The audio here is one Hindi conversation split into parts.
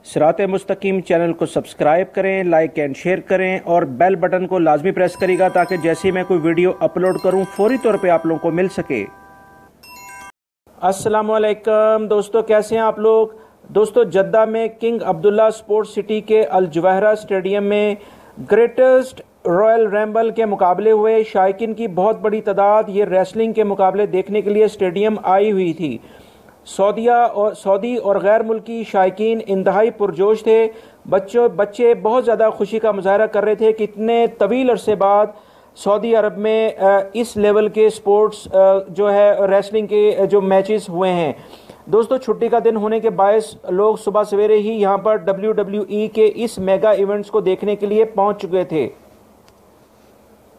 सिरात मुस्तकीम चैनल को सब्सक्राइब करें, लाइक एंड शेयर करें और बेल बटन को लाजमी प्रेस करिएगा ताकि जैसे ही मैं कोई वीडियो अपलोड करूं फौरी तौर पे आप लोगों को मिल सके। अस्सलाम वालेकुम दोस्तों, कैसे हैं आप लोग। दोस्तों, जद्दा में किंग अब्दुल्ला स्पोर्ट्स सिटी के अल जवाहरा स्टेडियम में ग्रेटेस्ट रॉयल रैम्बल के मुकाबले हुए। शायकीन की बहुत बड़ी तादाद ये रेसलिंग के मुकाबले देखने के लिए स्टेडियम आई हुई थी। सऊदी और गैर मुल्की शायकीन इंतहाई पुरजोश थे। बच्चे बहुत ज़्यादा खुशी का मुजाहरा कर रहे थे कि इतने तवील अरसे बाद सऊदी अरब में इस लेवल के स्पोर्ट्स जो है रेसलिंग के जो मैचेस हुए हैं। दोस्तों, छुट्टी का दिन होने के बायस लोग सुबह सवेरे ही यहाँ पर WWE के इस मेगा इवेंट्स को देखने के लिए पहुँच चुके थे।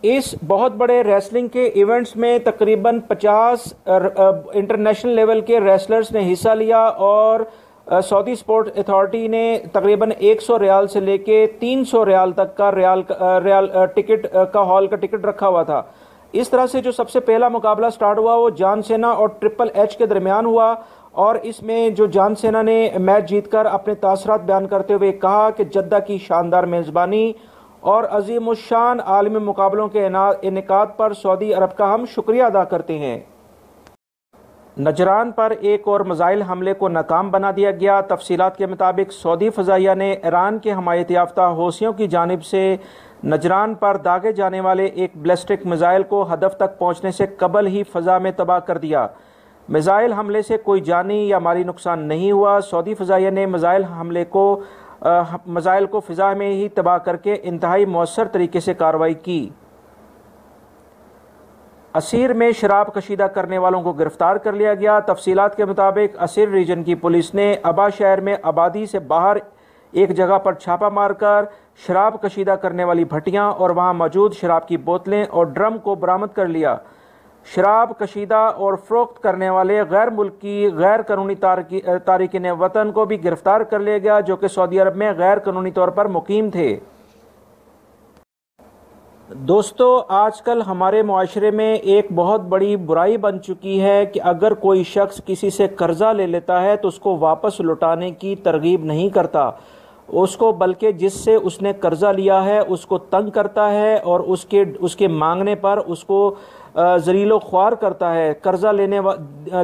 इस बहुत बड़े रेसलिंग के इवेंट्स में तकरीबन 50 इंटरनेशनल लेवल के रेसलर्स ने हिस्सा लिया और सऊदी स्पोर्ट अथॉरिटी ने तकरीबन 100 रियाल से लेके 300 रियाल तक का रियाल टिकट का हॉल का टिकट रखा हुआ था। इस तरह से जो सबसे पहला मुकाबला स्टार्ट हुआ वो जॉन सीना और ट्रिपल एच के दरमियान हुआ और इसमें जो जॉन सीना ने मैच जीतकर अपने तासरात बयान करते हुए कहा कि जद्दा की शानदार मेज़बानी और अजीमुशान आलमी मुकाबलों के इनेकाद पर सऊदी अरब का हम शुक्रिया अदा करते हैं। नजरान पर एक और मिसाइल हमले को नाकाम बना दिया गया। तफसीलात के मुताबिक सऊदी फ़ज़ाइया ने ईरान के हमायत याफ्ता हौसियों की जानिब से नजरान पर दागे जाने वाले एक बैलिस्टिक मिसाइल को हदफ तक पहुँचने से कबल ही फ़ज़ा में तबाह कर दिया। मिसाइल हमले से कोई जानी या माली नुकसान नहीं हुआ। सऊदी फ़ज़ाइया ने मिसाइल को फ़िज़ा में ही तबाह करके इंतहाई मौसर तरीके से कार्रवाई की। असीर में शराब कशीदा करने वालों को गिरफ्तार कर लिया गया। तफसीलात के मुताबिक असीर रीजन की पुलिस ने अबा शहर में आबादी से बाहर एक जगह पर छापा मारकर शराब कशीदा करने वाली भट्टियां और वहां मौजूद शराब की बोतलें और ड्रम को बरामद कर लिया। शराब कशीदा और फ़रोख्त करने वाले गैर मुल्की गैर कानूनी तारिकीन वतन को भी गिरफ्तार कर लिया गया जो कि सऊदी अरब में गैर कानूनी तौर पर मुकीम थे। दोस्तों, आजकल हमारे मुआशरे में एक बहुत बड़ी बुराई बन चुकी है कि अगर कोई शख्स किसी से कर्जा ले लेता है तो उसको वापस लौटाने की तरगीब नहीं करता, उसको बल्कि जिससे उसने कर्जा लिया है उसको तंग करता है और उसके मांगने पर उसको जलीलो ख्वार करता है। कर्जा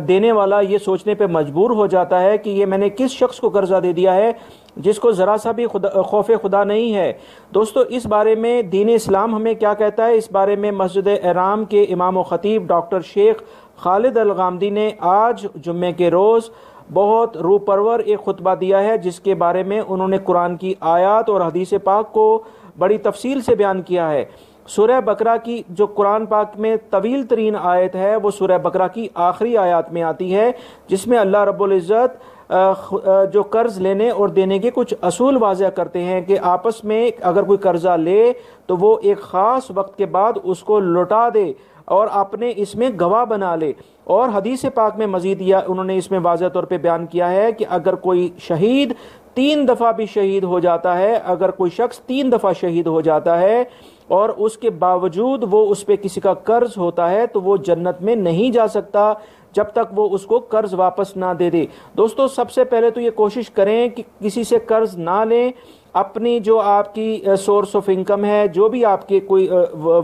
देने वाला ये सोचने पे मजबूर हो जाता है कि ये मैंने किस शख्स को कर्जा दे दिया है जिसको ज़रा सा भी खौफ खुदा नहीं है। दोस्तों, इस बारे में दीन इस्लाम हमें क्या कहता है, इस बारे में मस्जिद एराम के इमाम व ख़तीब डॉक्टर शेख खालिद अल गामदी ने आज जुम्मे के रोज़ बहुत रूपरवर एक खुतबा दिया है जिसके बारे में उन्होंने कुरान की आयत और हदीस पाक को बड़ी तफसील से बयान किया है। सूरह बकरा की जो कुरान पाक में तवील तरीन आयत है वो सूरह बकरा की आखिरी आयत में आती है जिसमें अल्लाह रब्बुल इज़्ज़त जो कर्ज लेने और देने के कुछ असूल वाज़ह करते हैं कि आपस में अगर कोई कर्जा ले तो वो एक ख़ास वक्त के बाद उसको लौटा दे और अपने इसमें गवाह बना ले। और हदीस पाक में मजीद या उन्होंने इसमें वाज़ह तौर पे बयान किया है कि अगर कोई शहीद 3 दफ़ा भी शहीद हो जाता है, अगर कोई शख्स 3 दफ़ा शहीद हो जाता है और उसके बावजूद वो उस पर किसी का कर्ज होता है तो वो जन्नत में नहीं जा सकता जब तक वो उसको कर्ज वापस ना दे दे। दोस्तों, सबसे पहले तो ये कोशिश करें कि किसी से कर्ज ना लें। अपनी जो आपकी सोर्स ऑफ इनकम है, जो भी आपके कोई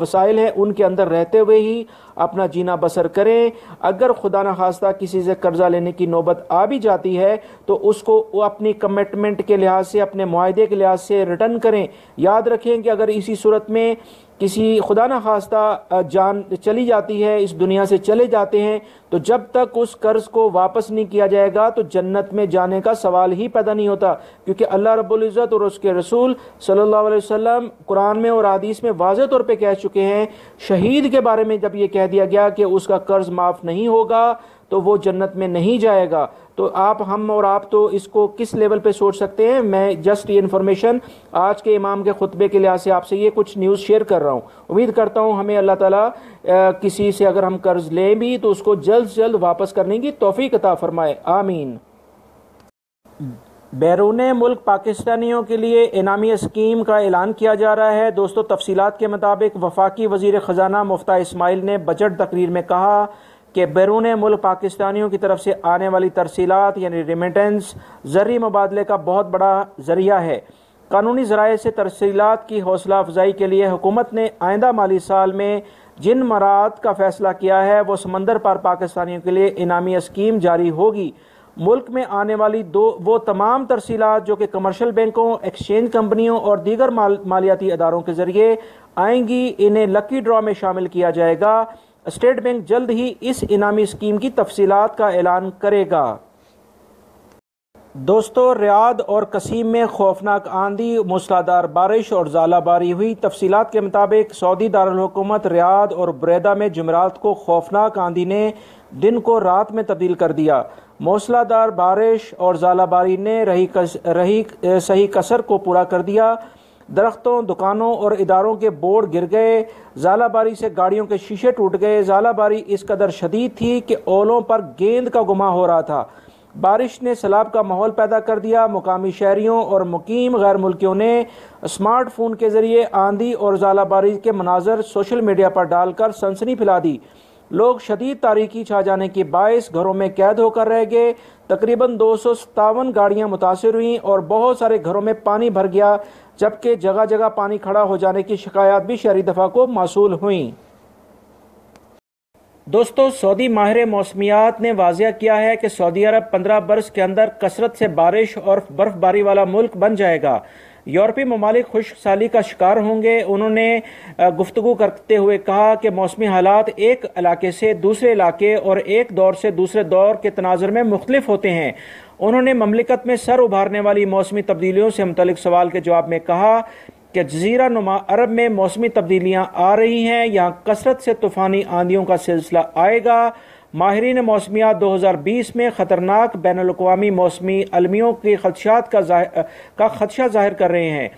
वसाइल है, उनके अंदर रहते हुए ही अपना जीना बसर करें। अगर खुदा न खास्ता किसी से कर्जा लेने की नौबत आ भी जाती है तो उसको अपनी कमिटमेंट के लिहाज से, अपने मुआहदे के लिहाज से रिटर्न करें। याद रखें कि अगर इसी सूरत में किसी खुदा न खास्ता जान चली जाती है, इस दुनिया से चले जाते हैं, तो जब तक उस कर्ज को वापस नहीं किया जाएगा तो जन्नत में जाने का सवाल ही पैदा नहीं होता, क्योंकि अल्लाह रब्बुल इज़्ज़त और उसके रसूल सल्लल्लाहु अलैहि वसल्लम कुरान में और हदीस में वाज़ेह तौर पे कह चुके हैं। शहीद के बारे में जब ये कह दिया गया कि उसका कर्ज माफ़ नहीं होगा तो वो जन्नत में नहीं जाएगा। तो हम और आप तो इसको किस लेवल पे सोच सकते हैं। मैं जस्ट ये इन्फॉर्मेशन आज के इमाम के खुतबे के लिहाज से आपसे ये कुछ न्यूज़ शेयर कर रहा हूँ। उम्मीद करता हूँ हमें अल्लाह ताला किसी से अगर हम कर्ज लें भी तो उसको जल्द से जल्द वापस करने की तौफीक अता फरमाए, आमीन। बैरून मुल्क पाकिस्तानियों के लिए इनामी स्कीम का ऐलान किया जा रहा है। दोस्तों, तफसीलात के मुताबिक वफाकी वज़ीर ख़जाना मुफ्ता इस्माइल ने बजट तकरीर में कहा कि बैरून मुल्क पाकिस्तानियों की तरफ से आने वाली तरसीलात यानी रेमिटेंस ज़रिए मुबादले का बहुत बड़ा ज़रिया है। कानूनी ज़राए से तरसीलात की हौसला अफजाई के लिए हुकूमत ने आइंदा माली साल में जिन मराहत का फैसला किया है वो समंदर पार पाकिस्तानियों के लिए इनामी स्कीम जारी होगी। मुल्क में आने वाली वो तमाम तरसीलात जो कि कमर्शियल बैंकों, एक्सचेंज कंपनियों और दीगर मालियाती अदारों के जरिए आएंगी, इन्हें लकी ड्रॉ में शामिल किया जाएगा। स्टेट बैंक जल्द ही इस इनामी स्कीम की तफसीलात का ऐलान करेगा। दोस्तों, रियाद और कसीम में खौफनाक आंधी, मूसलाधार बारिश और ज़ालाबारी हुई। तफसीलात के मुताबिक सऊदी दारुल हुकूमत रियाद और बुरैदा में जुमेरात को खौफनाक आंधी ने दिन को रात में तब्दील कर दिया। मूसलाधार बारिश और ज़ालाबारी ने सही कसर को पूरा कर दिया। दरख्तों, दुकानों और इदारों के बोर्ड गिर गए। ज़ालाबारी से गाड़ियों के शीशे टूट गए। ज़ालाबारी इस कदर शदीद थी कि ओलों पर गेंद का गुमा हो रहा था। बारिश ने सैलाब का माहौल पैदा कर दिया। मुकामी शहरियों और मुकीम गैर मुल्कियों ने स्मार्टफोन के जरिए आंधी और ज़ालाबारी के मनाजर सोशल मीडिया पर डालकर सनसनी फैला दी। लोग शदीद तारीकी छा जाने के बायस घरों में कैद होकर रह गए। तकरीबन 257 गाड़ियां मुतासिर हुईं और बहुत सारे घरों में पानी भर गया, जबकि जगह जगह पानी खड़ा हो जाने की शिकायत भी शहरी दफा को मौसूल हुई। दोस्तों, सऊदी माहिर मौसमियात ने वाज़िया किया है कि सऊदी अरब 15 बरस के अंदर कसरत से बारिश और बर्फबारी वाला मुल्क बन जाएगा। यूरोपीय ममालिक खुश्क साली का शिकार होंगे। उन्होंने गुफ्तगू करते हुए कहा कि मौसमी हालात एक इलाके से दूसरे इलाके और एक दौर से दूसरे दौर के तनाजुर में मुख्तलिफ होते हैं। उन्होंने ममलिकत में सर उभारने वाली मौसमी तब्दीलियों से मुतल्लिक सवाल के जवाब में कहा कि जजीरा नुमा अरब में मौसमी तब्दीलियां आ रही हैं, यहाँ कसरत से तूफ़ानी आंधियों का सिलसिला आएगा। माहिरीन मौसमियात 2020 में ख़तरनाक बैनुल-अक़वामी मौसमी अलमियों के खदशात का खदशा जाहिर कर रहे हैं।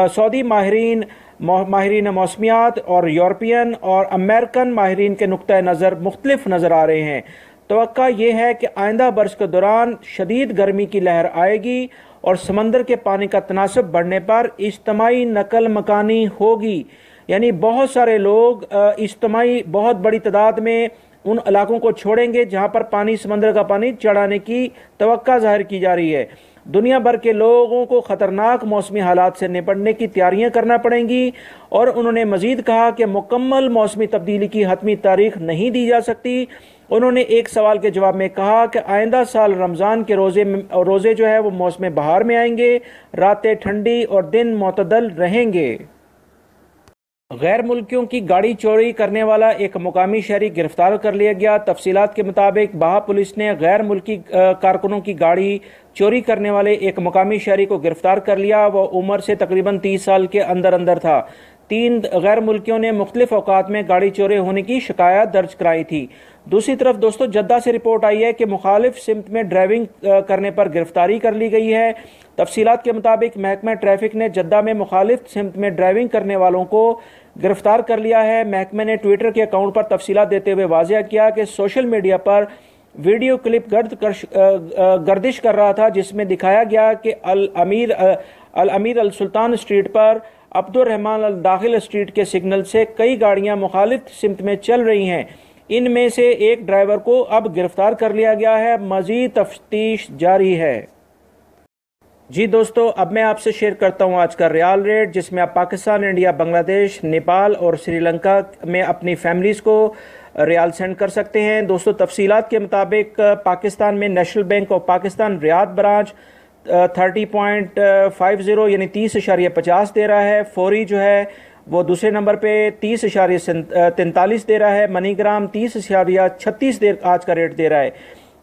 सऊदी माहिरीन मौसमियात और यूरोपियन और अमेरिकन माहिरीन के नुक्ता नज़र मुख्तलिफ नज़र आ रहे हैं। तवक्का यह है कि आइंदा बरस के दौरान शदीद गर्मी की लहर आएगी और समंदर के पानी का तनासब बढ़ने पर इज्तमाई नकल मकानी होगी, यानी बहुत सारे लोग इज्तमाई बहुत बड़ी तादाद में उन इलाकों को छोड़ेंगे जहां पर पानी, समंदर का पानी चढ़ाने की तवक्का जाहिर की जा रही है। दुनिया भर के लोगों को खतरनाक मौसमी हालात से निपटने की तैयारियां करना पड़ेंगी। और उन्होंने मजीद कहा कि मुकम्मल मौसमी तब्दीली की हतमी तारीख नहीं दी जा सकती। उन्होंने एक सवाल के जवाब में कहा कि आइंदा साल रमज़ान के रोज़े जो है वो मौसम बहार में आएंगे, रातें ठंडी और दिन मोतदल रहेंगे। गैर मुल्कियों की गाड़ी चोरी करने वाला एक मुकामी शहरी गिरफ्तार कर लिया गया। तफसीलात के मुताबिक बाहा पुलिस ने गैर मुल्की कारकुनों की गाड़ी चोरी करने वाले एक मुकामी शहरी को गिरफ्तार कर लिया। वह उम्र से तकरीबन 30 साल के अंदर था। 3 गैर मुल्कियों ने मुख्तलिफ औकात में गाड़ी चोरी होने की शिकायत दर्ज कराई थी। दूसरी तरफ दोस्तों, जद्दा से रिपोर्ट आई है कि मुखालिफ सिमत में ड्राइविंग करने पर गिरफ्तारी कर ली गई है। तफसीलात के मुताबिक महकमा ट्रैफिक ने जद्दा में मुखालिफ सिमत में ड्राइविंग करने वालों को गिरफ्तार कर लिया है। महकमे ने ट्विटर के अकाउंट पर तफसीलात देते हुए वाज़िया किया कि सोशल मीडिया पर वीडियो क्लिप गर्दिश कर रहा था, जिसमें दिखाया गया कि अल अमीर अल सुल्तान स्ट्रीट पर अब्दुर्रहमान अल दाखिल स्ट्रीट के सिग्नल से कई गाड़ियां मुखालिफ सिमत में चल रही हैं। इनमें से एक ड्राइवर को अब गिरफ्तार कर लिया गया है। मजीद तफ्तीश जारी है। जी दोस्तों, अब मैं आपसे शेयर करता हूं आज का रियाल रेट, जिसमें आप पाकिस्तान, इंडिया, बांग्लादेश, नेपाल और श्रीलंका में अपनी फैमिलीज़ को रियाल सेंड कर सकते हैं। दोस्तों, तफसीलात के मुताबिक पाकिस्तान में national bank of Pakistan Riyadh branch 30.50 यानी 30.50 दे रहा है। फौरी जो है वो दूसरे नंबर पे 30.43 दे रहा है। मनीग्राम 30.36 आज का रेट दे रहा है।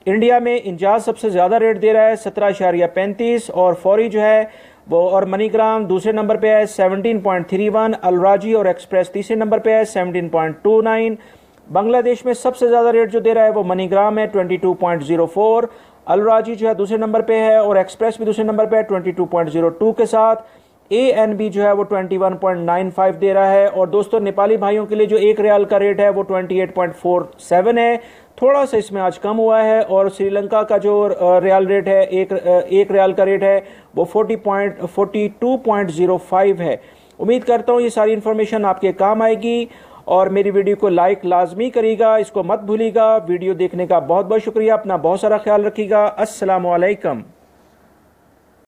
इंडिया में इंजाज सबसे ज़्यादा रेट दे रहा है 17.35 और फौरी जो है वो और मनीग्राम दूसरे नंबर पे है 17.31। अलराजी और एक्सप्रेस तीसरे नंबर पे है 17.29। बांग्लादेश में सबसे ज़्यादा रेट जो दे रहा है वो मनीग्राम है 22.04। अलराजी जो है दूसरे नंबर पे है और एक्सप्रेस भी दूसरे नंबर पे है 22.02 के साथ। ANB जो है वो 21.95 दे रहा है। और दोस्तों, नेपाली भाइयों के लिए जो एक रियाल का रेट है वो 28.47 है, थोड़ा सा इसमें आज कम हुआ है। और श्रीलंका का जो रियाल रेट है एक रियाल का रेट है वो 42.05 है। उम्मीद करता हूँ ये सारी इन्फॉर्मेशन आपके काम आएगी। और मेरी वीडियो को लाइक लाजमी करिएगा, इसको मत भूलिएगा। वीडियो देखने का बहुत बहुत शुक्रिया। अपना बहुत सारा ख्याल रखिएगा। अस्सलामु अलैकुम।